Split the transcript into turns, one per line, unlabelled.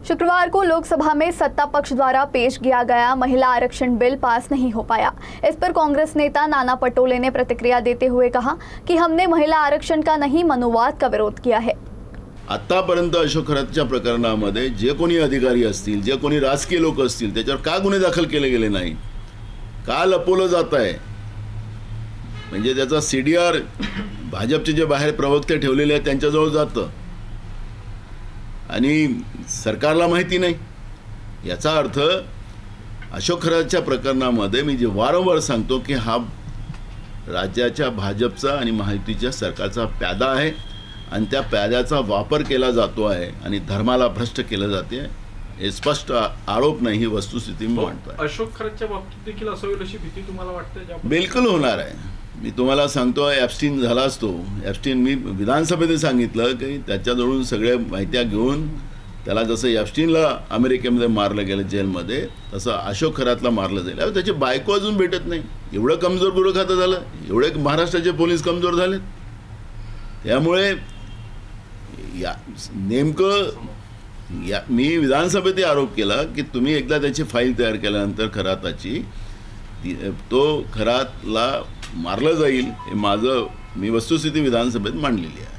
शुक्रवार को लोकसभा में सत्ता पक्ष द्वारा पेश किया गया महिला आरक्षण बिल पास नहीं हो पाया। इस पर कांग्रेस नेता नाना पटोले ने प्रतिक्रिया देते हुए कहा कि हमने महिला आरक्षण का नहीं मनोवाद का विरोध किया है।
आतापर्यंत अशोक खरातच्या प्रकरणामध्ये जे कोणी अधिकारी असतील, जे कोणी राजकीय लोक असतील, त्याच्यावर का गुन्हे दाखल केले गेले नाही, का लपवलं जात आहे? म्हणजे त्याचा सीडीआर भाजपचे जे बाहेर प्रवक्ते ठेवलेले आहेत त्यांच्याजवळ जातं आणि सरकारला माहिती नाही। याचा अर्थ अशोक खरातच्या प्रकरणामध्ये मी जे वारंवार सांगतो की हा राज्याच्या भाजपचा आणि महायुतीच्या सरकारचा प्यादा आहे आणि त्या प्याद्याचा वापर केला जातो आहे आणि धर्माला भ्रष्ट केले जाते। हे स्पष्ट आरोप नाही, ही वस्तुस्थिती मी मांडतो।
अशोक खरातच्या बाबतीत देखील असं होईल अशी भीती तुम्हाला वाटते?
बिलकुल होणार आहे। मी तुम्हाला सांगतो, ॲप्स्टीन झाला असतो। ॲप्स्टीन मी विधानसभेत सांगितलं की त्याच्याजवळून सगळे माहित्या घेऊन त्याला जसं ॲप्स्टीनला अमेरिकेमध्ये मारलं गेलं जेलमध्ये, तसं अशोक खरातला मारलं जाईल। त्याची बायको अजून भेटत नाही। एवढं कमजोर गुरु खातं झालं, एवढे महाराष्ट्राचे पोलीस कमजोर झालेत। त्यामुळे या नेमकं मी विधानसभेत आरोप केला की तुम्ही एकदा त्याची फाईल तयार केल्यानंतर खराताची तो खरातला मारलं जाईल, हे माझं मी वस्तुस्थिती विधानसभेत मांडलेली आहे।